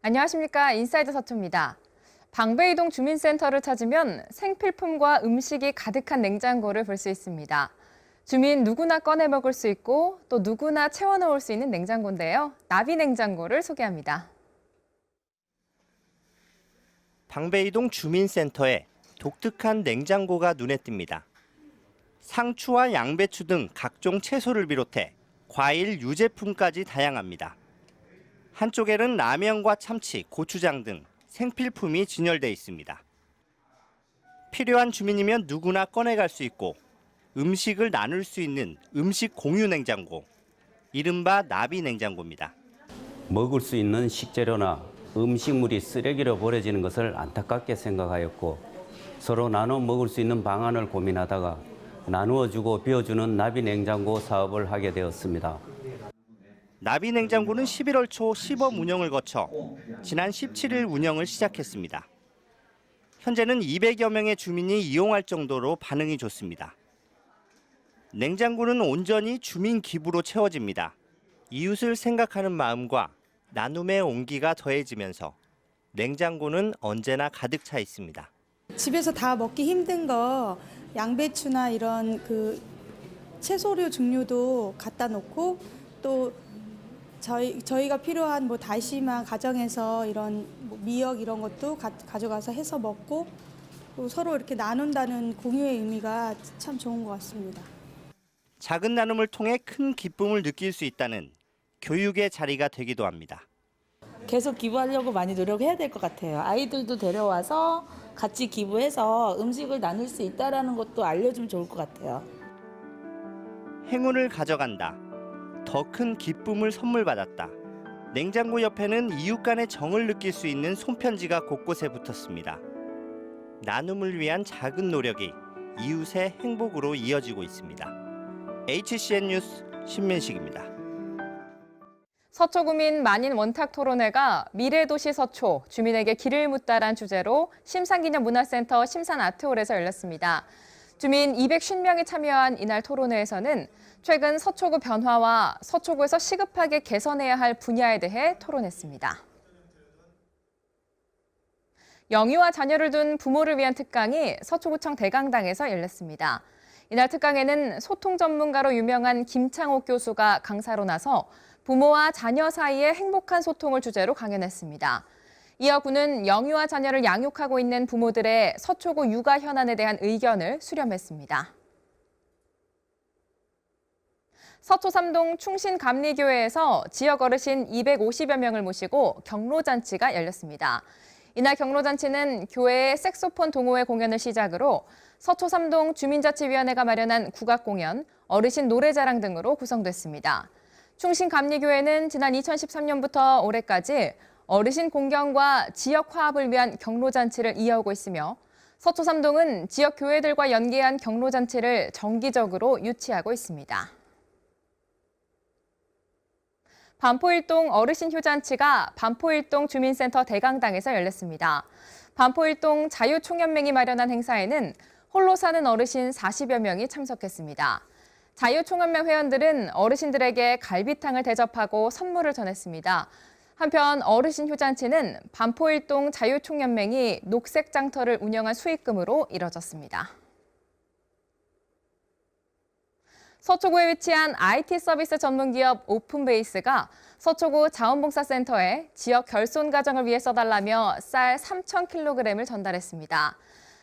안녕하십니까. 인사이드 서초입니다. 방배이동 주민센터를 찾으면 생필품과 음식이 가득한 냉장고를 볼 수 있습니다. 주민 누구나 꺼내 먹을 수 있고 또 누구나 채워넣을 수 있는 냉장고인데요. 나비 냉장고를 소개합니다. 방배이동 주민센터에 독특한 냉장고가 눈에 띕니다. 상추와 양배추 등 각종 채소를 비롯해 과일, 유제품까지 다양합니다. 한쪽에는 라면과 참치, 고추장 등 생필품이 진열돼 있습니다. 필요한 주민이면 누구나 꺼내갈 수 있고 음식을 나눌 수 있는 음식 공유 냉장고, 이른바 나비 냉장고입니다. 먹을 수 있는 식재료나 음식물이 쓰레기로 버려지는 것을 안타깝게 생각하였고 서로 나눠 먹을 수 있는 방안을 고민하다가 나누어주고 비워주는 나비 냉장고 사업을 하게 되었습니다. 나비 냉장고는 11월 초 시범 운영을 거쳐 지난 17일 운영을 시작했습니다. 현재는 200여 명의 주민이 이용할 정도로 반응이 좋습니다. 냉장고는 온전히 주민 기부로 채워집니다. 이웃을 생각하는 마음과 나눔의 온기가 더해지면서 냉장고는 언제나 가득 차 있습니다. 집에서 다 먹기 힘든 거 양배추나 이런 채소류 종류도 갖다 놓고 또 저희가 필요한 다시마 가정에서 이런 미역 이런 것도 가져가서 해서 먹고 또 서로 이렇게 나눈다는 공유의 의미가 참 좋은 것 같습니다. 작은 나눔을 통해 큰 기쁨을 느낄 수 있다는 교육의 자리가 되기도 합니다. 계속 기부하려고 많이 노력해야 될 것 같아요. 아이들도 데려와서 같이 기부해서 음식을 나눌 수 있다는 것도 알려주면 좋을 것 같아요. 행운을 가져간다. 더 큰 기쁨을 선물 받았다. 냉장고 옆에는 이웃 간의 정을 느낄 수 있는 손편지가 곳곳에 붙었습니다. 나눔을 위한 작은 노력이 이웃의 행복으로 이어지고 있습니다. HCN 뉴스 신민식입니다. 서초구민 만인 원탁 토론회가 미래도시 서초, 주민에게 길을 묻다란 주제로 심산기념문화센터 심산아트홀에서 열렸습니다. 주민 250명이 참여한 이날 토론회에서는 최근 서초구 변화와 서초구에서 시급하게 개선해야 할 분야에 대해 토론했습니다. 영유아 자녀를 둔 부모를 위한 특강이 서초구청 대강당에서 열렸습니다. 이날 특강에는 소통 전문가로 유명한 김창옥 교수가 강사로 나서 부모와 자녀 사이의 행복한 소통을 주제로 강연했습니다. 이어 구는 영유아 자녀를 양육하고 있는 부모들의 서초구 육아 현안에 대한 의견을 수렴했습니다. 서초 3동 충신감리교회에서 지역 어르신 250여 명을 모시고 경로잔치가 열렸습니다. 이날 경로잔치는 교회의 색소폰 동호회 공연을 시작으로 서초 3동 주민자치위원회가 마련한 국악공연, 어르신 노래자랑 등으로 구성됐습니다. 충신감리교회는 지난 2013년부터 올해까지 어르신 공경과 지역 화합을 위한 경로잔치를 이어오고 있으며 서초 3동은 지역 교회들과 연계한 경로잔치를 정기적으로 유치하고 있습니다. 반포일동 어르신 휴잔치가 반포일동 주민센터 대강당에서 열렸습니다. 반포일동 자유총연맹이 마련한 행사에는 홀로 사는 어르신 40여 명이 참석했습니다. 자유총연맹 회원들은 어르신들에게 갈비탕을 대접하고 선물을 전했습니다. 한편 어르신 휴잔치는 반포일동 자유총연맹이 녹색 장터를 운영한 수익금으로 이뤄졌습니다. 서초구에 위치한 IT 서비스 전문기업 오픈베이스가 서초구 자원봉사센터에 지역 결손 가정을 위해 써달라며 쌀 3,000kg을 전달했습니다.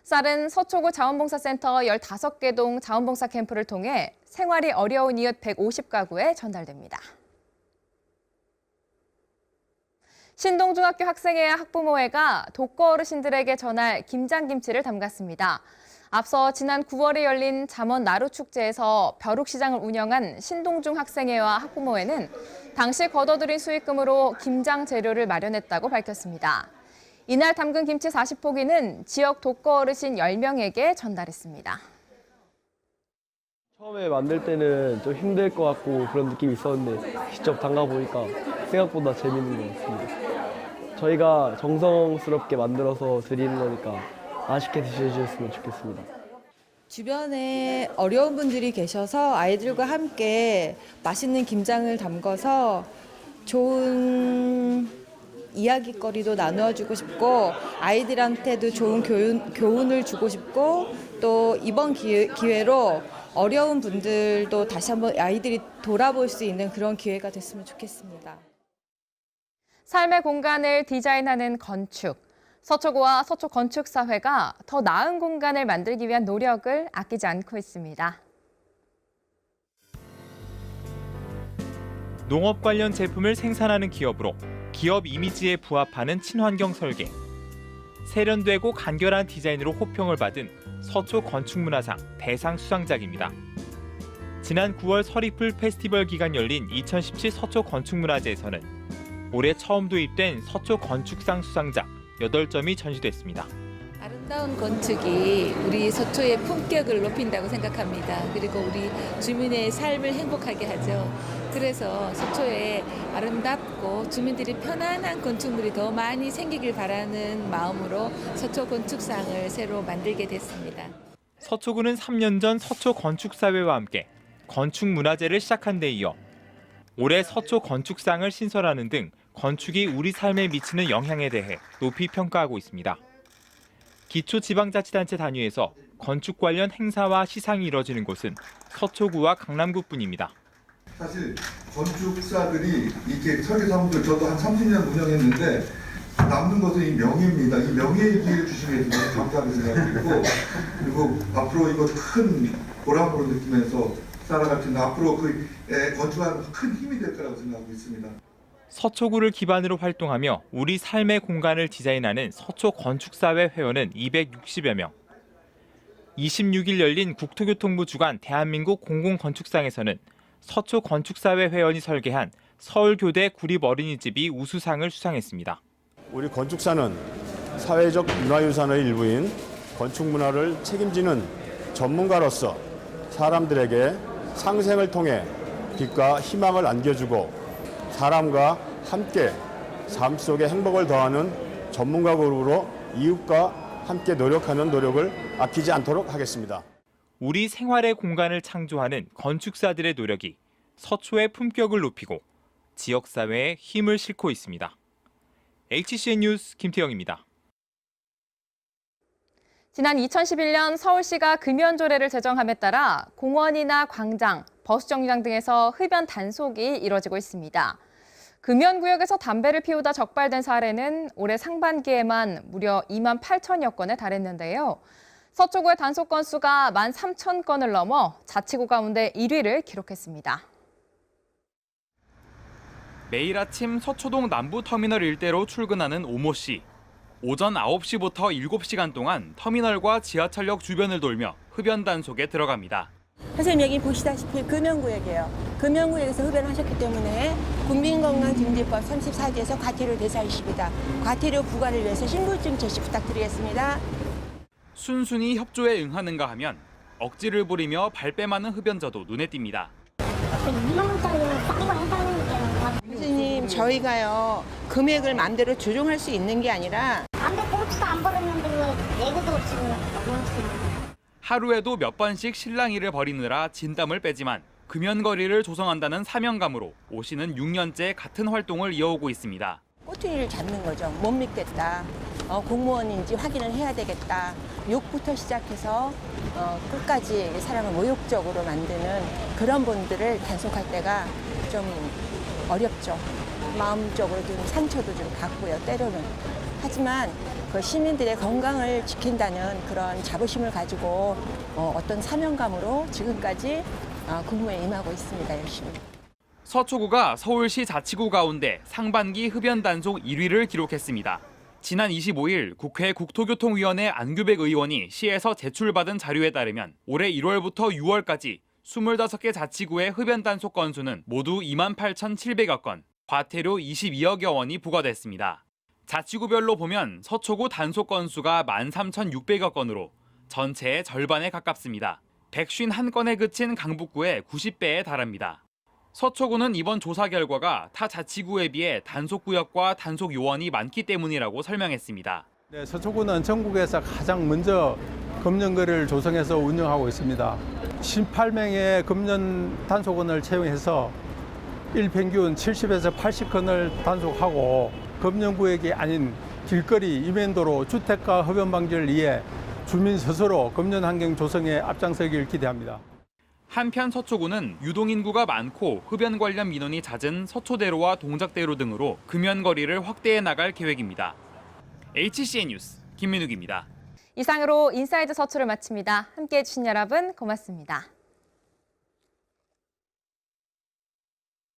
쌀은 서초구 자원봉사센터 15개 동 자원봉사 캠프를 통해 생활이 어려운 이웃 150가구에 전달됩니다. 신동중학교 학생회와 학부모회가 독거 어르신들에게 전할 김장김치를 담갔습니다. 앞서 지난 9월에 열린 잠원 나루축제에서 벼룩시장을 운영한 신동중 학생회와 학부모회는 당시 거둬들인 수익금으로 김장 재료를 마련했다고 밝혔습니다. 이날 담근 김치 40포기는 지역 독거 어르신 10명에게 전달했습니다. 처음에 만들 때는 좀 힘들 것 같고 그런 느낌이 있었는데 직접 담가보니까 생각보다 재밌는 것 같습니다. 저희가 정성스럽게 만들어서 드리는 거니까 맛있게 드셔주셨으면 좋겠습니다. 주변에 어려운 분들이 계셔서 아이들과 함께 맛있는 김장을 담궈서 좋은 이야깃거리도 나누어주고 싶고 아이들한테도 좋은 교훈을 주고 싶고 또 이번 기회로 어려운 분들도 다시 한번 아이들이 돌아볼 수 있는 그런 기회가 됐으면 좋겠습니다. 삶의 공간을 디자인하는 건축. 서초구와 서초건축사회가 더 나은 공간을 만들기 위한 노력을 아끼지 않고 있습니다. 농업 관련 제품을 생산하는 기업으로 기업 이미지에 부합하는 친환경 설계, 세련되고 간결한 디자인으로 호평을 받은 서초 건축문화상 대상 수상작입니다. 지난 9월 서리풀 페스티벌 기간 열린 2017 서초 건축문화제에서는 올해 처음 도입된 서초 건축상 수상작 8점이 전시됐습니다. 아름다운 건축이 우리 서초의 품격을 높인다고 생각합니다. 그리고 우리 주민의 삶을 행복하게 하죠. 그래서 서초에 아름답고 주민들이 편안한 건축물이 더 많이 생기길 바라는 마음으로 서초 건축상을 새로 만들게 됐습니다. 서초구는 3년 전 서초 건축사회와 함께 건축문화제를 시작한 데 이어 올해 서초 건축상을 신설하는 등 건축이 우리 삶에 미치는 영향에 대해 높이 평가하고 있습니다. 기초지방자치단체 단위에서 건축 관련 행사와 시상이 이뤄지는 곳은 서초구와 강남구뿐입니다. 사실 건축사들이 이렇게 설계사무소를 저도 한 30년 운영했는데 남는 것은 이 명예입니다. 이 명예의 기회를 주시기 위해서 감사하게 생각드리고 그리고 앞으로 이거 큰 보람으로 느끼면서 살아갈 텐데 앞으로 그 건축하는 큰 힘이 될 거라고 생각하고 있습니다. 서초구를 기반으로 활동하며 우리 삶의 공간을 디자인하는 서초 건축사회 회원은 260여 명. 26일 열린 국토교통부 주관 대한민국 공공건축상에서는 서초 건축사회 회원이 설계한 서울교대 구립어린이집이 우수상을 수상했습니다. 우리 건축사는 사회적 문화유산의 일부인 건축문화를 책임지는 전문가로서 사람들에게 상생을 통해 빛과 희망을 안겨주고 사람과 함께 삶 속에 행복을 더하는 전문가 그룹으로 이웃과 함께 노력하는 노력을 아끼지 않도록 하겠습니다. 우리 생활의 공간을 창조하는 건축사들의 노력이 서초의 품격을 높이고 지역사회에 힘을 싣고 있습니다. HCN 뉴스 김태영입니다. 지난 2011년 서울시가 금연조례를 제정함에 따라 공원이나 광장, 버스정류장 등에서 흡연 단속이 이뤄지고 있습니다. 금연구역에서 담배를 피우다 적발된 사례는 올해 상반기에만 무려 2만 8천여 건에 달했는데요. 서초구의 단속 건수가 1만 3천 건을 넘어 자치구 가운데 1위를 기록했습니다. 매일 아침 서초동 남부터미널 일대로 출근하는 오모 씨. 오전 9시부터 7시간 동안 터미널과 지하철역 주변을 돌며 흡연 단속에 들어갑니다. 선생님 여기 보시다시피 금연구역이에요. 금연구역에서 흡연하셨기 때문에 국민건강증진법 34조에서 과태료 대상이십니다. 과태료 부과를 위해서 신분증 제시 부탁드리겠습니다. 순순히 협조에 응하는가 하면 억지를 부리며 발뺌하는 흡연자도 눈에 띕니다. 선생님 저희가요 금액을 마음대로 조정할 수 있는 게 아니라 담배 봉투도 안 버렸는데 왜 내고도 없이 하루에도 몇 번씩 실랑이를 벌이느라 진땀을 빼지만 금연거리를 조성한다는 사명감으로 오 씨는 6년째 같은 활동을 이어오고 있습니다. 꼬투리를 잡는 거죠. 못 믿겠다. 공무원인지 확인을 해야 되겠다. 욕부터 시작해서 끝까지 사람을 모욕적으로 만드는 그런 분들을 단속할 때가 좀 어렵죠. 마음적으로 좀 상처도 좀 받고요, 때로는. 하지만 그 시민들의 건강을 지킨다는 그런 자부심을 가지고 어떤 사명감으로 지금까지 근무에 임하고 있습니다, 열심히. 서초구가 서울시 자치구 가운데 상반기 흡연 단속 1위를 기록했습니다. 지난 25일 국회 국토교통위원회 안규백 의원이 시에서 제출받은 자료에 따르면 올해 1월부터 6월까지 25개 자치구의 흡연 단속 건수는 모두 28,700여 건, 과태료 22억여 원이 부과됐습니다. 자치구별로 보면 서초구 단속 건수가 13,600여 건으로 전체의 절반에 가깝습니다. 151건에 그친 강북구의 90배에 달합니다. 서초구는 이번 조사 결과가 타 자치구에 비해 단속구역과 단속 요원이 많기 때문이라고 설명했습니다. 네, 서초구는 전국에서 가장 먼저 금연거리를 조성해서 운영하고 있습니다. 18명의 금연 단속원을 채용해서 일평균 70에서 80건을 단속하고 검연구역이 아닌 길거리, 이면도로 주택가 흡연 방지를 위해 주민 스스로 검연 환경 조성에 앞장서길 기대합니다. 한편 서초구는 유동인구가 많고 흡연 관련 민원이 잦은 서초대로와 동작대로 등으로 금연거리를 확대해 나갈 계획입니다. HCN 뉴스 김민욱입니다. 이상으로 인사이드 서초를 마칩니다. 함께해 주신 여러분 고맙습니다.